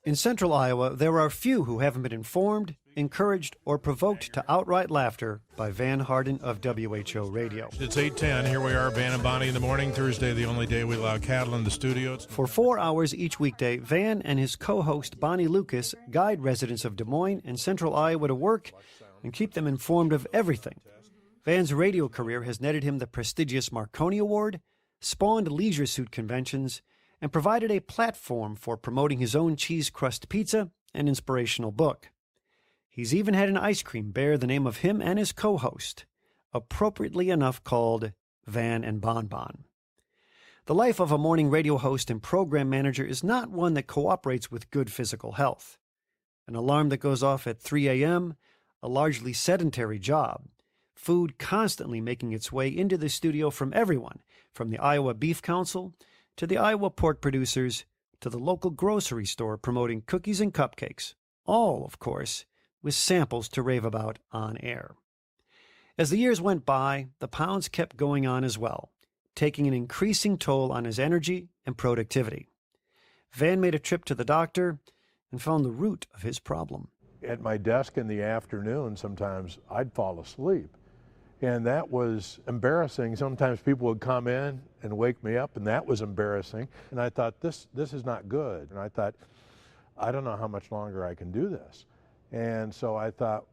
In central Iowa, there are few who haven't been informed, encouraged, or provoked to outright laughter by Van Harden of WHO Radio. It's 8:10. Here we are, Van and Bonnie in the morning. Thursday, the only day we allow cattle in the studio. For 4 hours each weekday, Van and his co-host Bonnie Lucas guide residents of Des Moines and central Iowa to work and keep them informed of everything. Van's radio career has netted him the prestigious Marconi Award, spawned leisure suit conventions, and provided a platform for promoting his own cheese crust pizza and inspirational book. He's even had an ice cream bear the name of him and his co-host, appropriately enough called Van and Bonbon. The life of a morning radio host and program manager is not one that cooperates with good physical health. An alarm that goes off at 3 a.m., a largely sedentary job, food constantly making its way into the studio from everyone, from the Iowa Beef Council to the Iowa pork producers to the local grocery store promoting cookies and cupcakes, all, of course, with samples to rave about on air. As the years went by, the pounds kept going on as well, taking an increasing toll on his energy and productivity. Van made a trip to the doctor and found the root of his problem. At my desk in the afternoon, sometimes I'd fall asleep. And that was embarrassing. Sometimes people would come in and wake me up, and that was embarrassing. And I thought, this is not good. And I thought, I don't know how much longer I can do this. And so I thought,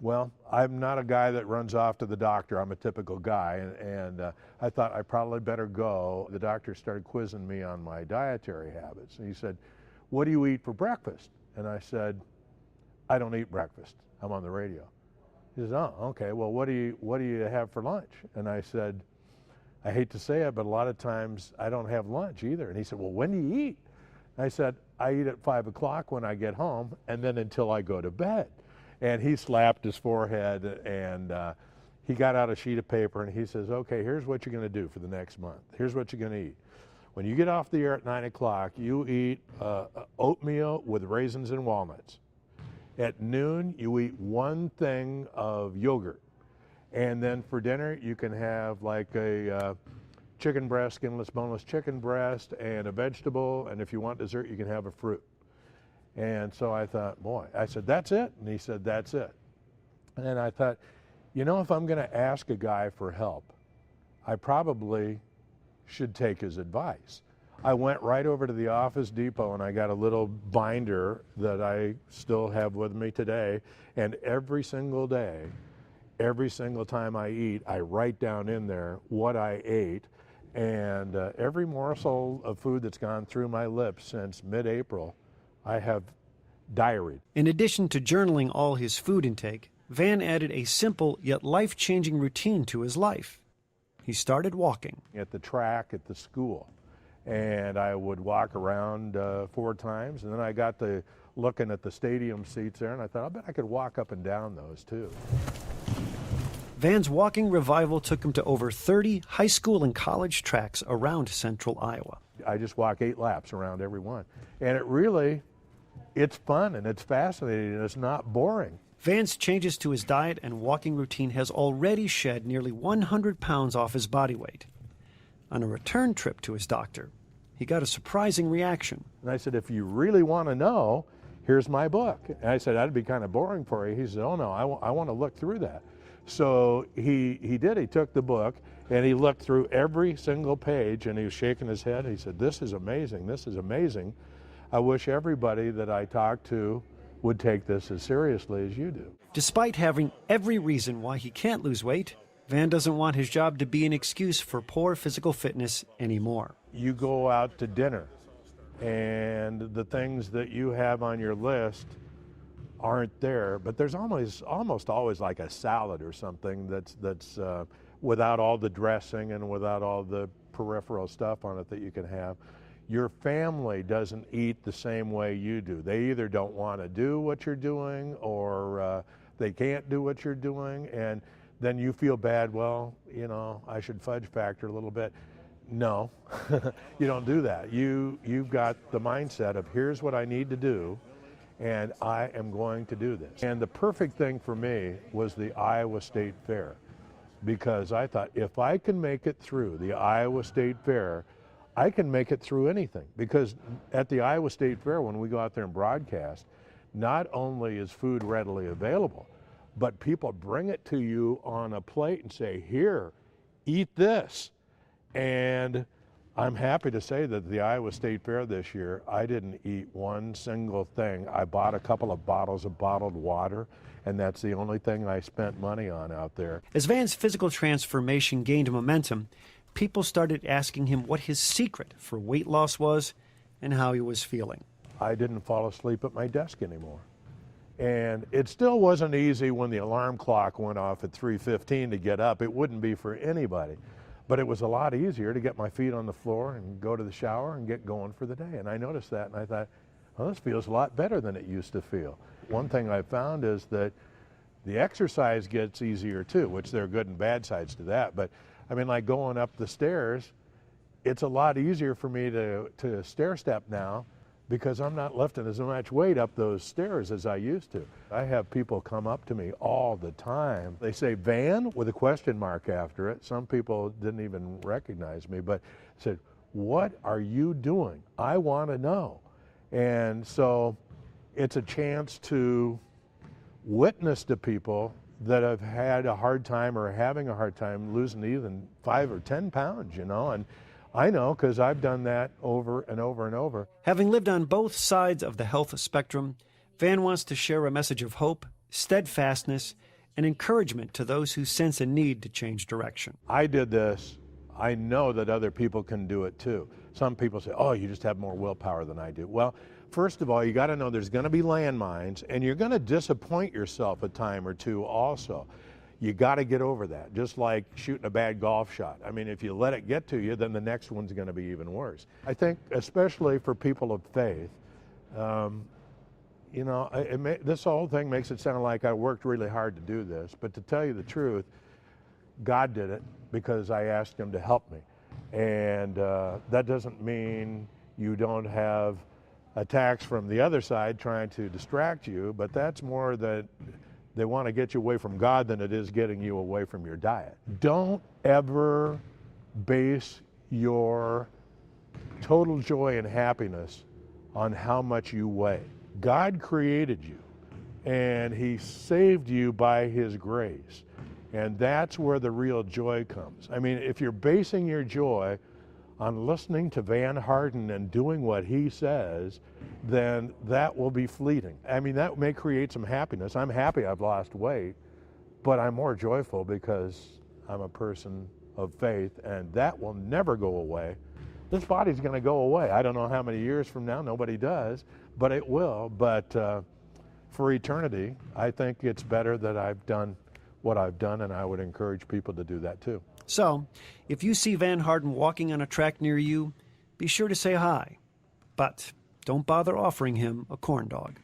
well, I'm not a guy that runs off to the doctor. I'm a typical guy. And I thought I probably better go. The doctor started quizzing me on my dietary habits. And he said, what do you eat for breakfast? And I said, I don't eat breakfast. I'm on the radio. He says, oh, okay, well, what do you have for lunch? And I said, I hate to say it, but a lot of times I don't have lunch either. And he said, well, when do you eat? And I said, I eat at 5 o'clock when I get home, and then until I go to bed. And he slapped his forehead, and he got out a sheet of paper, and he says, okay, here's what you're going to do for the next month. Here's what you're going to eat. When you get off the air at 9 o'clock, you eat oatmeal with raisins and walnuts. At noon, you eat one thing of yogurt. And then for dinner, you can have like a chicken breast, skinless, boneless chicken breast, and a vegetable. And if you want dessert, you can have a fruit. And so I thought, boy, I said, that's it? And he said, that's it. And then I thought, you know, if I'm going to ask a guy for help, I probably should take his advice. I went right over to the Office Depot and I got a little binder that I still have with me today. And every single day, every single time I eat, I write down in there what I ate. And every morsel of food that's gone through my lips since mid-April, I have diaried. In addition to journaling all his food intake, Van added a simple yet life-changing routine to his life. He started walking. At the track at the school. And I would walk around 4 times, and then I got to looking at the stadium seats there, and I thought, I bet I could walk up and down those too. Van's walking revival took him to over 30 high school and college tracks around central Iowa. I just walk 8 laps around every one. And it's fun and it's fascinating and it's not boring. Van's changes to his diet and walking routine has already shed nearly 100 pounds off his body weight. On a return trip to his doctor, he got a surprising reaction. And I said, if you really want to know, here's my book. And I said, that'd be kind of boring for you. He said, oh no, I want to look through that. So he did. He took the book and he looked through every single page and he was shaking his head. He said, this is amazing. This is amazing. I wish everybody that I talked to would take this as seriously as you do. Despite having every reason why he can't lose weight, Van doesn't want his job to be an excuse for poor physical fitness anymore. You go out to dinner and the things that you have on your list aren't there, but there's almost always like a salad or something that's without all the dressing and without all the peripheral stuff on it that you can have. Your family doesn't eat the same way you do. They either don't want to do what you're doing or they can't do what you're doing, and then you feel bad, well, you know, I should fudge factor a little bit. No, you don't do that. You've got the mindset of here's what I need to do, and I am going to do this. And the perfect thing for me was the Iowa State Fair, because I thought if I can make it through the Iowa State Fair, I can make it through anything, because at the Iowa State Fair, when we go out there and broadcast, not only is food readily available, but people bring it to you on a plate and say, here, eat this. And I'm happy to say that the Iowa State Fair this year, I didn't eat one single thing. I bought a couple of bottles of bottled water, and that's the only thing I spent money on out there. As Van's physical transformation gained momentum, people started asking him what his secret for weight loss was and how he was feeling. I didn't fall asleep at my desk anymore. And it still wasn't easy when the alarm clock went off at 3:15 to get up. It wouldn't be for anybody. But it was a lot easier to get my feet on the floor and go to the shower and get going for the day. And I noticed that, and I thought, well, this feels a lot better than it used to feel. One thing I found is that the exercise gets easier too, which there are good and bad sides to that. But I mean, like going up the stairs, it's a lot easier for me to stair step now, because I'm not lifting as much weight up those stairs as I used to. I have people come up to me all the time. They say, Van, with a question mark after it. Some people didn't even recognize me, but said, what are you doing? I want to know. And so it's a chance to witness to people that have had a hard time or having a hard time losing even 5 or 10 pounds, you know, and I know because I've done that over and over and over. Having lived on both sides of the health spectrum, Van wants to share a message of hope, steadfastness, and encouragement to those who sense a need to change direction. I did this. I know that other people can do it too. Some people say, oh, you just have more willpower than I do. Well, first of all, you got to know there's going to be landmines, and you're going to disappoint yourself a time or two also. You got to get over that, just like shooting a bad golf shot. I mean, if you let it get to you, then the next one's going to be even worse. I think, especially for people of faith, you know, this whole thing makes it sound like I worked really hard to do this, but to tell you the truth, God did it because I asked him to help me. And that doesn't mean you don't have attacks from the other side trying to distract you, but that's more that they want to get you away from God than it is getting you away from your diet. Don't ever base your total joy and happiness on how much you weigh. God created you, and he saved you by his grace. And that's where the real joy comes. I mean, if you're basing your joy on listening to Van Harden and doing what he says, then that will be fleeting. I mean, that may create some happiness. I'm happy I've lost weight, but I'm more joyful because I'm a person of faith, and that will never go away. This body's going to go away. I don't know how many years from now, nobody does, but it will. But for eternity, I think it's better that I've done what I've done, and I would encourage people to do that too. So, if you see Van Harden walking on a track near you, be sure to say hi. But don't bother offering him a corn dog.